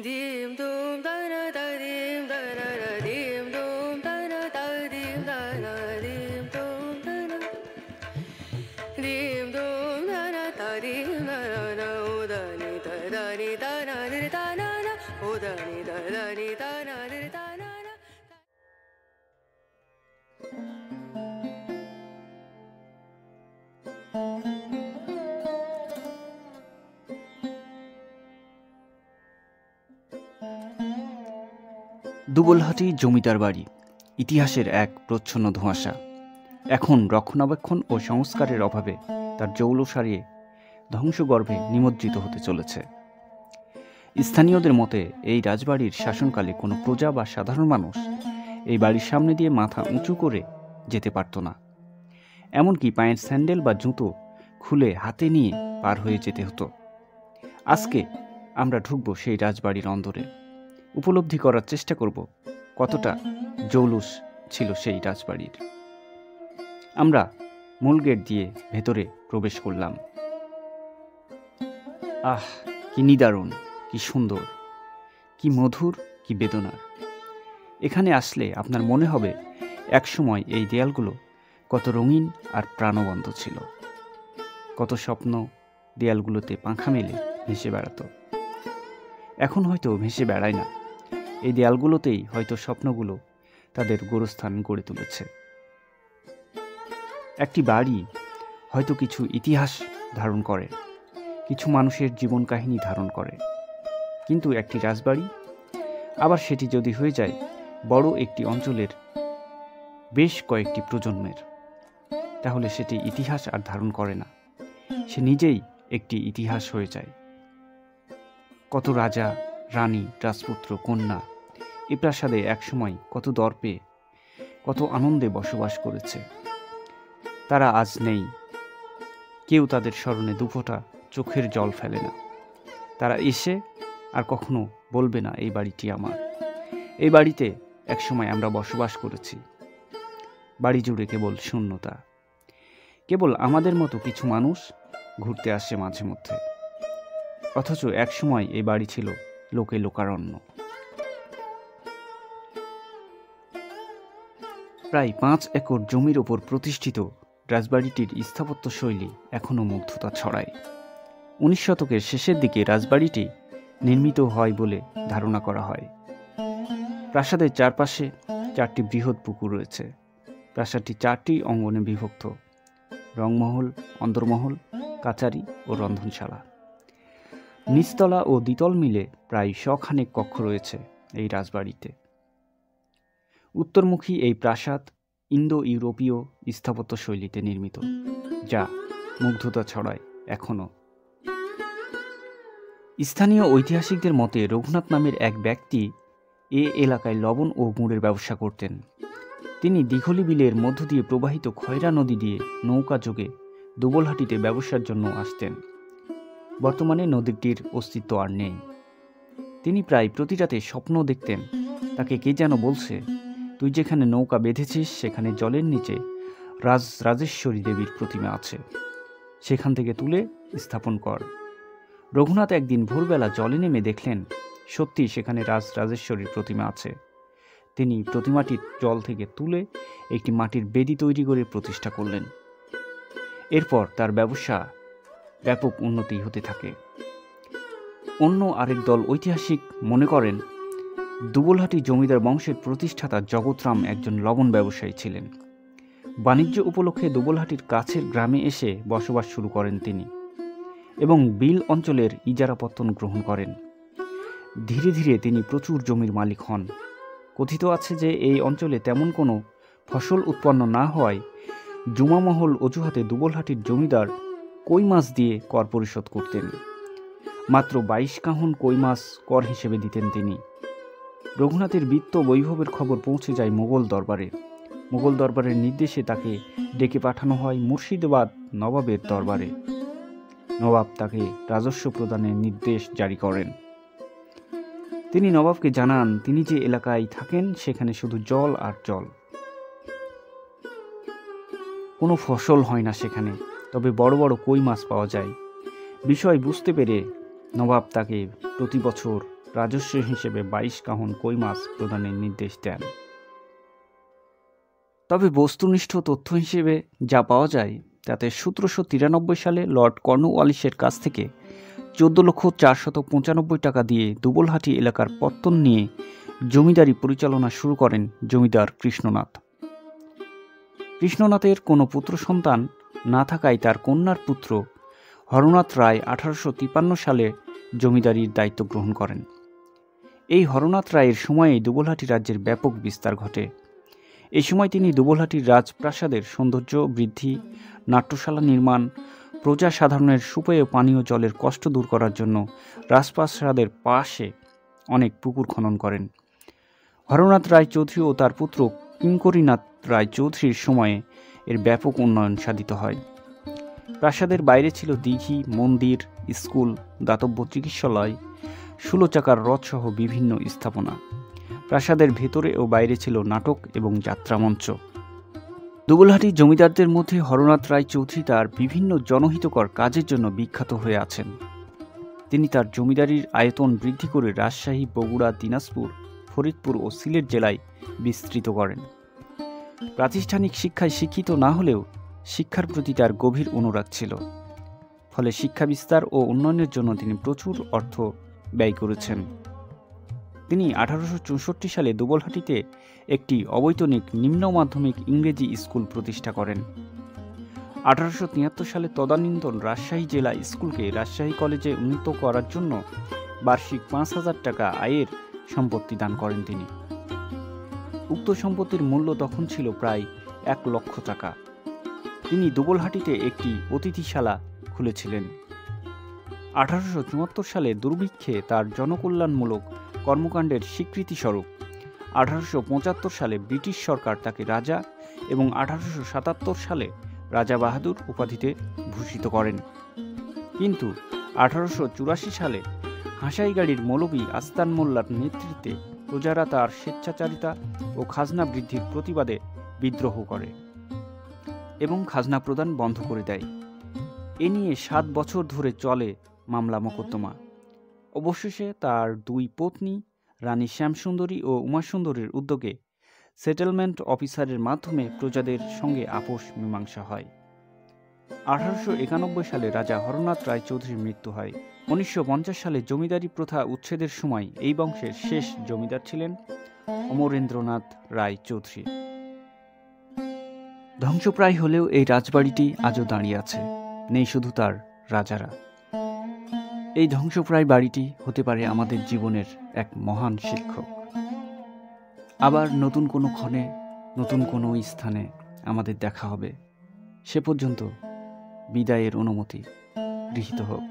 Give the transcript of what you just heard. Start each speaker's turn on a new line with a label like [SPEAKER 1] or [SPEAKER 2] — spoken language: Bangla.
[SPEAKER 1] dim dum da na da dim da na na dim dum da na da dim da na dim dum da na dim dum da na da dim da na na o da ni da na ni da na na o da ni da na ni da na na.
[SPEAKER 2] Dubalhati জমিদার বাড়ি ইতিহাসের এক প্রচ্ছন্ন ধোঁয়াশা। এখন রক্ষণাবেক্ষণ ও সংস্কারের অভাবে তার জৌলুসারিয়ে ধ্বংসগর্ভে নিমজ্জিত হতে চলেছে। স্থানীয়দের মতে এই রাজবাড়ির শাসনকালে কোনো প্রজা বা সাধারণ মানুষ এই বাড়ির সামনে দিয়ে মাথা উঁচু করে যেতে পারত না। এমনকি পায়ের স্যান্ডেল বা জুতো খুলে হাতে নিয়ে পার হয়ে যেতে হতো। আজকে আমরা ঢুকব সেই রাজবাড়ির অন্দরে, উপলব্ধি করার চেষ্টা করব কতটা জৌলুস ছিল সেই রাজবাড়ির। আমরা মূল গেট দিয়ে ভেতরে প্রবেশ করলাম। আহ, কি নিদারুণ, কি সুন্দর, কি মধুর, কি বেদনার। এখানে আসলে আপনার মনে হবে একসময় এই দেয়ালগুলো কত রঙিন আর প্রাণবন্ত ছিল, কত স্বপ্ন দেয়ালগুলোতে পাখা মেলে ভেসে বেড়াতো। এখন হয়তো ভেসে বেড়ায় না, এই দেয়ালগুলোতেই হয়তো স্বপ্নগুলো তাদের গোরস্থান গড়ে তুলেছে। একটি বাড়ি হয়তো কিছু ইতিহাস ধারণ করে, কিছু মানুষের জীবন কাহিনী ধারণ করে, কিন্তু একটি রাজবাড়ি আবার সেটি যদি হয়ে যায় বড় একটি অঞ্চলের বেশ কয়েকটি প্রজন্মের, তাহলে সেটি ইতিহাস আর ধারণ করে না, সে নিজেই একটি ইতিহাস হয়ে যায়। কত রাজা, রানী, রাজপুত্র, কন্যা এ প্রাসাদে একসময় কত দর্পে, কত আনন্দে বসবাস করেছে, তারা আজ নেই। কেউ তাদের স্মরণে দুফোঁটা চোখের জল ফেলে না। তারা এসে আর কখনো বলবে না এই বাড়িটি আমার, এই বাড়িতে একসময় আমরা বসবাস করেছি। বাড়ি জুড়ে কেবল শূন্যতা, কেবল আমাদের মতো কিছু মানুষ ঘুরতে আসে মাঝে মধ্যে। অথচ একসময় এই বাড়ি ছিল লোকে লোকারণ্য। প্রায় 5 একর জমির ওপর প্রতিষ্ঠিত রাজবাড়িটির স্থাপত্য শৈলী এখনও মুগ্ধতা ছড়ায়। 19 শতকের শেষের দিকে রাজবাড়িটি নির্মিত হয় বলে ধারণা করা হয়। প্রাসাদের চারপাশে 4টি বৃহৎ পুকুর রয়েছে। প্রাসাদটি 4টি অঙ্গনে বিভক্ত: রংমহল, অন্দরমহল, কাচারি ও রন্ধনশালা। নিচতলা ও দ্বিতল মিলে প্রায় 100 খানেক কক্ষ রয়েছে এই রাজবাড়িতে। উত্তরমুখী এই প্রাসাদ ইন্দো ইউরোপীয় স্থাপত্য শৈলীতে নির্মিত, যা মুগ্ধতা ছড়ায় এখনও। স্থানীয় ঐতিহাসিকদের মতে রঘুনাথ নামের এক ব্যক্তি এ এলাকায় লবণ ও গুড়ের ব্যবসা করতেন। তিনি দিঘলি বিলের মধ্য দিয়ে প্রবাহিত খয়রা নদী দিয়ে নৌকা যোগে দুবলহাটিতে ব্যবসার জন্য আসতেন। বর্তমানে নদীটির অস্তিত্ব আর নেই। তিনি প্রায় প্রতি রাতে স্বপ্ন দেখতেন, তাকে কে যেন বলছে, তুই যেখানে নৌকা বেঁধেছিস সেখানে জলের নিচে রাজরাজেশ্বরী দেবীর প্রতিমা আছে, সেখান থেকে তুলে স্থাপন কর। রঘুনাথ একদিন ভোরবেলা জলে নেমে দেখলেন সত্যি সেখানে রাজরাজেশ্বরীর প্রতিমা আছে। তিনি প্রতিমাটির জল থেকে তুলে একটি মাটির বেদি তৈরি করে প্রতিষ্ঠা করলেন। এরপর তার ব্যবসা ব্যাপক উন্নতি হতে থাকে। অন্য আরেক দল ঐতিহাসিক মনে করেন দুবলহাটি জমিদার বংশের প্রতিষ্ঠাতা জগৎরাম একজন লবণ ব্যবসায়ী ছিলেন। বাণিজ্য উপলক্ষে দুবলহাটির কাছের গ্রামে এসে বসবাস শুরু করেন তিনি এবং বিল অঞ্চলের ইজারাপত্তন গ্রহণ করেন। ধীরে ধীরে তিনি প্রচুর জমির মালিক হন। কথিত আছে যে এই অঞ্চলে তেমন কোনো ফসল উৎপন্ন না হওয়ায় জুমামহল অজুহাতে দুবলহাটির জমিদার কই মাছ দিয়ে কর পরিশোধ করতেন। মাত্র 22 কাহন কই মাছ কর হিসেবে দিতেন তিনি। রঘুনাথের বিত্ত বৈভবের খবর পৌঁছে যায় মোগল দরবারে। মোগল দরবারের নির্দেশে তাকে ডেকে পাঠানো হয় মুর্শিদাবাদ নবাবের দরবারে। নবাব তাকে রাজস্ব প্রদানের নির্দেশ জারি করেন। তিনি নবাবকে জানান তিনি যে এলাকায় থাকেন সেখানে শুধু জল আর জল, কোনো ফসল হয় না সেখানে, তবে বড় বড় কই মাছ পাওয়া যায়। বিষয় বুঝতে পেরে নবাব তাকে প্রতি বছর রাজস্ব হিসেবে 22 কাহন কই মাছ প্রদানের নির্দেশ দেন। তবে বস্তুনিষ্ঠ তথ্য হিসেবে যা পাওয়া যায় তাতে 1793 সালে লর্ড কর্নওয়ালিসের কাছ থেকে 14,495 টাকা দিয়ে দুবলহাটি এলাকার পত্তন নিয়ে জমিদারি পরিচালনা শুরু করেন জমিদার কৃষ্ণনাথ। কৃষ্ণনাথের কোনো পুত্র সন্তান না থাকায় তার কন্যার পুত্র হরনাথ রায় 1853 সালে জমিদারির দায়িত্ব গ্রহণ করেন। এই হরনাথ রায়ের সময়েই দুবলহাটি রাজ্যের ব্যাপক বিস্তার ঘটে। এই সময় তিনি দুবলহাটির রাজপ্রাসাদের সৌন্দর্য বৃদ্ধি, নাট্যশালা নির্মাণ, প্রজা সাধারণের সুপেয় পানীয় জলের কষ্ট দূর করার জন্য রাজপ্রাসাদের পাশে অনেক পুকুর খনন করেন। হরনাথ রায় চৌধুরী ও তার পুত্র কিঙ্করীনাথ রায় চৌধুরীর সময়ে এর ব্যাপক উন্নয়ন সাধিত হয়। প্রাসাদের বাইরে ছিল দিঘি, মন্দির, স্কুল, দাতব্য চিকিৎসালয়, 16 চাকার রথসহ বিভিন্ন স্থাপনা। প্রাসাদের ভেতরে ও বাইরে ছিল নাটক এবং যাত্রামঞ্চ। দুবলহাটির জমিদারদের মধ্যে হরনাথ রায় চৌধুরী তার বিভিন্ন জনহিতকর কাজের জন্য বিখ্যাত হয়ে আছেন। তিনি তার জমিদারির আয়তন বৃদ্ধি করে রাজশাহী, বগুড়া, দিনাজপুর, ফরিদপুর ও সিলেট জেলায় বিস্তৃত করেন। প্রাতিষ্ঠানিক শিক্ষায় শিক্ষিত না হলেও শিক্ষার প্রতি তার গভীর অনুরাগ ছিল। ফলে শিক্ষা বিস্তার ও উন্নয়নের জন্য তিনি প্রচুর অর্থ ব্যয় করেছেন। তিনি 1864 সালে দুবলহাটিতে একটি অবৈতনিক নিম্ন মাধ্যমিক ইংরেজি স্কুল প্রতিষ্ঠা করেন। 1873 সালে তদানীন্তন রাজশাহী জেলা স্কুলকে রাজশাহী কলেজে উন্নীত করার জন্য বার্ষিক 5,000 টাকা আয়ের সম্পত্তি দান করেন তিনি। উক্ত সম্পত্তির মূল্য তখন ছিল প্রায় 1 লক্ষ টাকা। তিনি দুবলহাটিতে একটি অতিথিশালা খুলেছিলেন। 1874 সালে দুর্ভিক্ষে তার জনকল্যাণমূলক কর্মকাণ্ডের স্বীকৃতিস্বরূপ 1875 সালে ব্রিটিশ সরকার তাকে রাজা এবং 1877 সালে রাজা বাহাদুর উপাধিতে ভূষিত করেন। কিন্তু 1884 সালে হাসাইগাড়ির মৌলভী আস্তান মোল্লার নেতৃত্বে প্রজারা তার স্বেচ্ছাচারিতা ও খাজনা বৃদ্ধির প্রতিবাদে বিদ্রোহ করে এবং খাজনা প্রদান বন্ধ করে দেয়। এ নিয়ে 7 বছর ধরে চলে মামলা মোকদ্দমা। অবশেষে তার 2 পত্নী রানী শ্যামসুন্দরী ও উমাসুন্দরীর উদ্যোগে সেটেলমেন্ট অফিসারের মাধ্যমে প্রজাদের সঙ্গে আপোষ মীমাংসা হয়। 1891 সালে রাজা হরনাথ রায় চৌধুরীর মৃত্যু হয়। 1950 সালে জমিদারি প্রথা উচ্ছেদের সময় এই বংশের শেষ জমিদার ছিলেন অমরেন্দ্রনাথ রায় চৌধুরী। ধ্বংসপ্রায় হলেও এই রাজবাড়িটি আজও দাঁড়িয়ে আছে, নেই শুধু তার রাজারা। এই ধ্বংসপ্রায় বাড়িটি হতে পারে আমাদের জীবনের এক মহান শিক্ষক। আবার নতুন কোনো ক্ষণে নতুন কোনো স্থানে আমাদের দেখা হবে। সে পর্যন্ত বিদায়ের অনুমতি গৃহীত হোক।